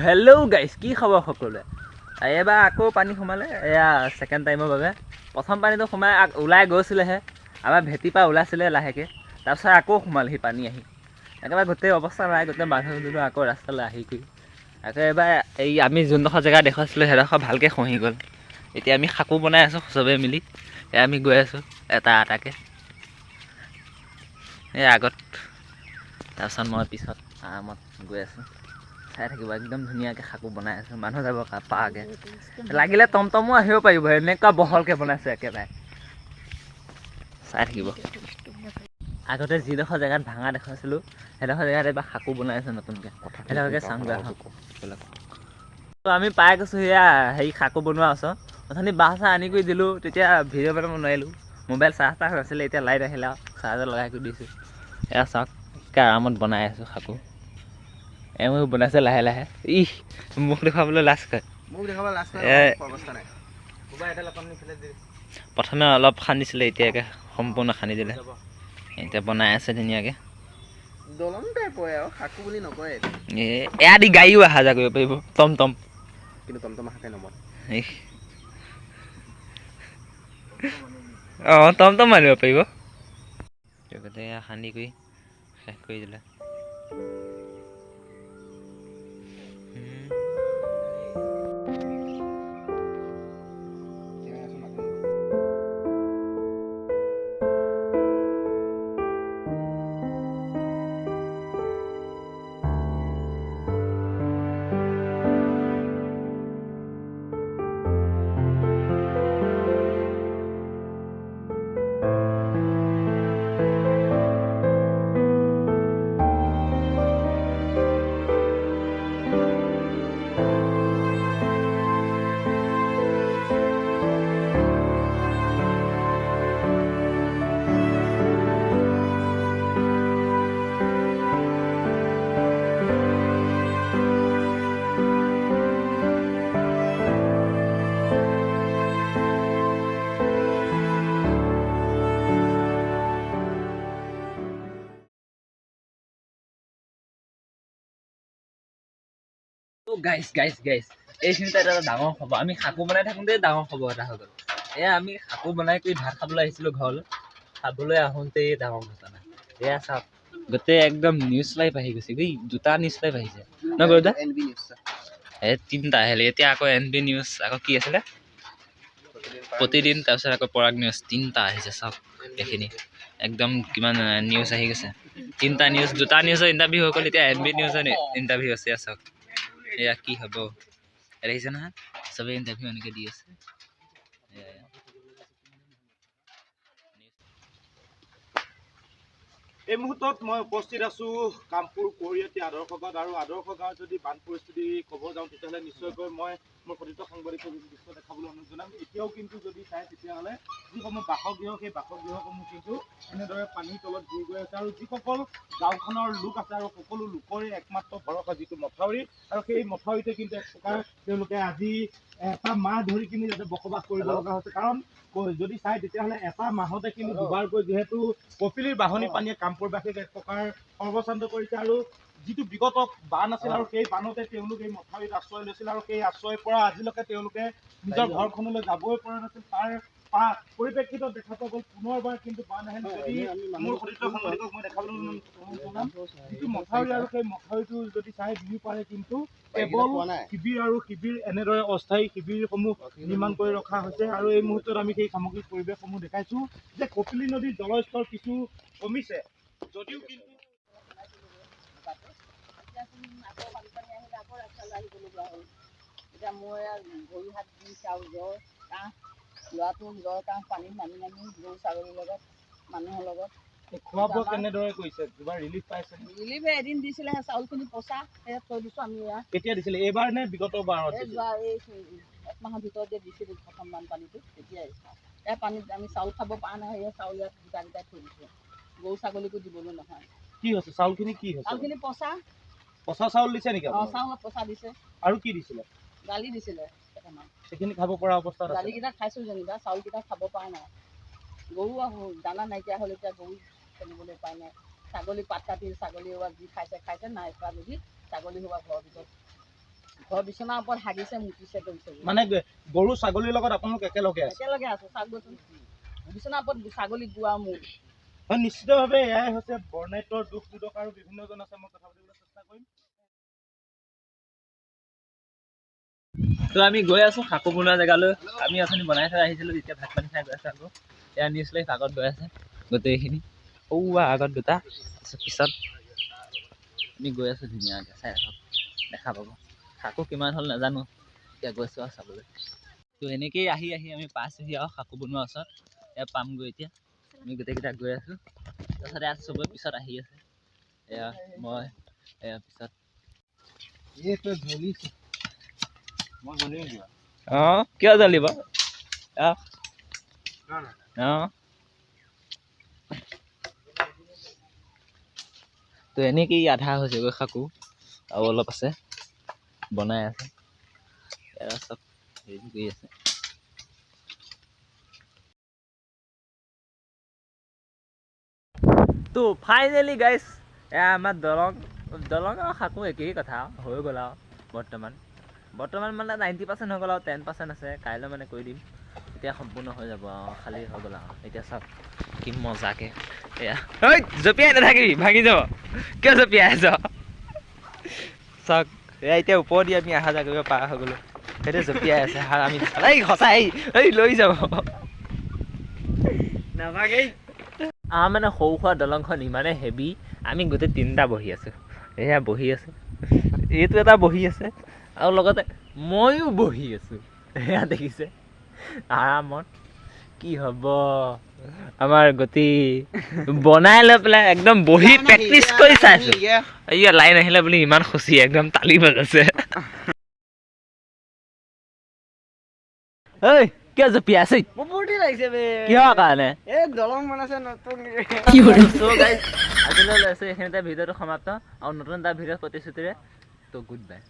Hello' guys, কি খবৰ সকলোৱে? এবাৰ আকৌ পানী সোমালে, এয়া ছেকেণ্ড টাইমৰ বাবে। প্ৰথম পানীটো সোমাই ওলাই গৈছিলেহে, আমাৰ ভেটিৰ পৰা ওলাইছিলে লাহেকৈ, তাৰপিছত আকৌ সোমালহি পানী আহি। একেবাৰে গোটেই অৱস্থা নাই, গোটেই মানুহ দুনুহ আকৌ ৰাস্তালৈ আহি কৰি আকৌ এবাৰ এই আমি যোনডোখৰ জেগা দেখুৱাইছিলোঁ সেইডোখৰ ভালকৈ খহি গ'ল। এতিয়া আমি সাঁকো বনাই আছোঁ চবেই মিলি, এয়া আমি গৈ আছোঁ এটা এটাকৈ, এই আগত, তাৰপিছত মই পিছত আৰামত গৈ আছোঁ। চাই থাকিব, একদম ধুনীয়াকৈ সাঁকো বনাই আছোঁ, মানুহ যাব পাৰাকৈ। লাগিলে টমটমো আহিব পাৰিব, এনেকুৱা বহলকৈ বনাইছোঁ একেবাৰে, চাই থাকিব। আগতে যিডোখৰ জেগাত ভাঙা দেখুৱাইছিলোঁ সেইডোখৰ জেগাত এবাৰ সাঁকো বনাই আছোঁ নতুনকৈ, সেইডোখৰকৈ চাওঁগৈ আহক। আমি পাই গৈছোঁ সেয়া হেৰি সাঁকো বনোৱা ওচৰত। অথনি বাঁহ চাহ আনি কৰি দিলোঁ, তেতিয়া ভিডিঅ' বনাব নোৱাৰিলোঁ, মোবাইল চাৰ্জ তাৰ্জ নাছিলে। এতিয়া লাইট আহিলে আৰু চাৰ্জত লগাই কৰি দিছোঁ। এয়া চাওক আৰামত বনাই আছোঁ সাঁকো। এওঁ বনাইছে লাহে লাহে, মুখ দেখুৱাবলৈ লাজ কৰে। প্ৰথমে অলপ খান্দিছিলে, এতিয়াকে সম্পূৰ্ণ খান্দি দিলে। এতিয়া বনাই আছে ধুনীয়াকৈ। দলং টাইপৰে আৰু সাঁকো বুলি নকয়। এয়া দি গাড়ীও অহা যোৱা কৰিব পাৰিব, টমটম। কিন্তু টমটম সাঁকে নমত। অঁ, টমটম মাৰিব পাৰিব। গোটেই খান্দি কৰি শেষ কৰি দিলে। গাইজ এইখিনিতে এটা ডাঙৰ খবৰ। আমি সাঁকো বনাই থাকোঁতে ডাঙৰ খবৰ এটা হৈ গ'ল। এয়া আমি সাঁকো বনাই কৰি ভাত খাবলৈ আহিছিলোঁ ঘৰলৈ, খাবলৈ আহোঁতেই ডাঙৰ ঘটনা। এয়া চাওক, গোটেই একদম নিউজ লাইভ আহি গৈছে, দুটা নিউজ লাইভ আহিছে ন গৰুদা? এই তিনিটা আহিলে, এতিয়া আকৌ NB নিউজ, আকৌ কি আছিলে প্ৰতিদিন, তাৰপিছত আকৌ পৰাগ নিউজ, তিনিটা আহিছে চাওক। এইখিনি একদম কিমান নিউজ আহি গৈছে, তিনিটা নিউজ, দুটা নিউজৰ ইণ্টাৰভিউ হৈ গ'ল, এতিয়া NB নিউজৰ ইণ্টাৰভিউ আছে। চাওক এয়া কি হ'ব, দেখিছে নহয়, চবেই ইণ্টাৰভিউ এনেকৈ দি আছে। এই মুহূৰ্তত মই উপস্থিত আছোঁ কামপুৰ কৰিয়তী আদৰ্শ গাঁৱত। আৰু আদৰ্শ গাঁৱত যদি বান পৰিস্থিতি ক'ব যাওঁ তেতিয়াহ'লে নিশ্চয়কৈ মই মোৰ প্ৰতিত সাংবাদিকক দৃশ্য দেখাবলৈ অনুৰোধ জনাম। এতিয়াও কিন্তু যদি চাই তেতিয়াহ'লে যিসমূহ বাসগৃহ, সেই বাসগৃহসমূহ কিন্তু এনেদৰে পানীৰ তলত বুৰ গৈ আছে। আৰু যিসকল গাঁওখনৰ লোক আছে, আৰু সকলো লোকৰে একমাত্ৰ ভৰসা যিটো মথাউৰি, আৰু সেই মথাউৰিতে কিন্তু এক প্ৰকাৰ তেওঁলোকে আজি এটা মাহ ধৰি কিন্তু ইয়াতে বসবাস কৰিব লগা হৈছে। কাৰণ যদি চাই তেতিয়াহ'লে এটা মাহতে কিন্তু দুবাৰকৈ, যিহেতু কপিলীৰ বাঢ়নী পানীয়ে কামপুৰবাসীক এক প্ৰকাৰ সৰ্বশান্ত কৰিছে। আৰু যিটো বিগত বান আছিল, আৰু সেই বানতে তেওঁলোকে এই মথাউৰিত আশ্ৰয় লৈছিল, আৰু সেই আশ্ৰয়ৰ পৰা আজিলৈকে তেওঁলোকে নিজৰ ঘৰখনলৈ যাবই পৰা নাছিল। তাৰ পৰিপ্ৰেক্ষিতত দেখা পোৱা গ'ল পুনৰবাৰ কিন্তু বান আহিল। যদি মোৰ প্ৰতিটো সাংবাদিকক মই দেখাবলৈ জনাম, যিটো মথাউৰি, আৰু সেই মথাউৰিটো যদি চাই দুয়ো পাৰে কিন্তু কেৱল শিবিৰ আৰু শিবিৰ, এনেদৰে অস্থায়ী শিবিৰসমূহ নিৰ্মাণ কৰি ৰখা হৈছে। আৰু এই মুহূৰ্তত আমি সেই সামগ্ৰিক পৰিৱেশসমূহ দেখাইছোঁ যে কপিলী নদীৰ জলস্তৰ কিছু কমিছে যদিও কিন্তু এতিয়া মই ভৰি হাত দি চাওঁ, জ্বৰ কাহ, ল'ৰাটো জ্বৰ কাহ, পানীত নামি নামি গৰু ছাগলীৰ লগত, মানুহৰ লগত। খোৱা বোৱা কেনেদৰে কৰিছে? কিবা ৰিলিফ পাইছে? ৰিলিফে এদিন দিছিলে, চাউলখিনি পচা সেয়া থৈ দিছোঁ আমি। ইয়াত কেতিয়া দিছিলে, এইবাৰ নে বিগত বাৰত? এই যোৱা এই এক মাহৰ ভিতৰতে দিছিলোঁ প্ৰথম বানপানীটো, তেতিয়াই এই পানীত আমি চাউল খাব পৰা নাই, সেই চাউল ইয়াত গোটাই গোটাই থৈ দিছোঁ, গৰু ছাগলীকো দিবলৈ নহয়। কি হৈছে চাউলখিনি? কি হৈছে চাউলখিনি পচা। পচা চাউল দিছে নেকি? অঁ, চাউল পচা দিছে। আৰু কি দিছিলে? দালি দিছিলে কেইটামান। সেইখিনি খাব পৰা অৱস্থাত আছে? দালিকেইটা খাইছোঁ যেনিবা, চাউলকেইটা খাব পৰা নাই। গৰু দানা নাইকিয়া হ'ল এতিয়া গৰু খেলিবলৈ উপায় নাই ছাগলী পাত কাটি ছাগলী হোৱা যি খাইছে নাই খোৱা যদি ছাগলী হোৱা ঘৰ বিচনাৰ ওপৰত হাগিছে মুতিছে কৰিছে মানে গৰু ছাগলীৰ লগত আপোনালোক একেলগে আছে একেলগে আছো চাগচোন বিচনাৰ ওপৰত ছাগলী গোৱা মোৰ হয় নিশ্চিতভাৱে এয়াই হৈছে বৰ্ণাঢ্যৰ দুখ দুদক আৰু বিভিন্নজন আছে মই কথা পাতিবলৈ চেষ্টা কৰিম তো আমি গৈ আছো শাকু বনোৱা জেগালৈ আমি অথনি বনাই থৈ আহিছিলোঁ এতিয়া ভাত পানী খাই গৈ আছো আকৌ এয়া নিউজ লাইফ আগত গৈ আছে গোটেইখিনি আগত দুটা পিছত আমি গৈ আছো ধুনীয়াকৈ চাই থাকক দেখা পাব শাকু কিমান হ'ল নাজানো এতিয়া গৈছোঁ আৰু চাবলৈ তো এনেকেই আহি আমি পাইছোঁহি আৰু শাকু বনোৱাৰ ওচৰত এয়া পামগৈ এতিয়া আমি গোটেইকেইটা গৈ আছোঁ তাৰপিছতে ইয়াত চবৰে পিছত আহি আছে এয়া মই এয়া পিছত অঁ কিয় জ্বলিব অঁ তো এনেকেই আধা হৈছেগৈ শাকু আৰু অলপ আছে বনাই আছে এয়া চব হেৰি কৰি আছে তো ফাইনেলি গাইছ এয়া আমাৰ দলং আৰু শাকু একেই কথা হৈ গ'ল আৰু বৰ্তমান মানে 90% হৈ গ'ল আৰু 10% আছে কাইলৈ মানে কৰি দিম এতিয়া সম্পূৰ্ণ হৈ যাব আৰু খালী হৈ গ'ল আৰু এতিয়া চাওক কি মজাকৈ এয়া ঐ জঁপিয়াই নাথাকিবি ভাঙি যাব কিয় জঁপিয়াই আছ চাওক এয়া এতিয়া ওপৰত দি আমি অহা যোৱা কৰিব পৰা হৈ গ'লোঁ সেইটো জঁপিয়াই আছে আমি এই সঁচাই এই লৈ যাব নাভাগেই মানে সৰু সুৰা দলংখন ইমানে হেভি আমি গোটেই তিনিটা বহি আছোঁ এয়া বহি আছে এইটো এটা বহি আছে আৰু লগতে ময়ো বহি আছোঁ এয়া দেখিছে আৰামত কি হ'ব আমাৰ গতি বনাই লৈ পেলাই একদম বহি প্ৰেক্টিচ কৰি চাইছোঁ এয়া লাইন আহিলে বুলি ইমান খুচি একদম তালি বজাইছে ঐ কিয় জঁপিয়াই আছে কিহৰ কাৰণে দলং বনাইছে নতুন আজিলৈ লৈছোঁ এইখিনিতে ভিডিঅ'টো সমাপ্ত আৰু নতুন এটা ভিডিঅ' প্ৰতিশ্ৰুতিৰে তো গুড বাই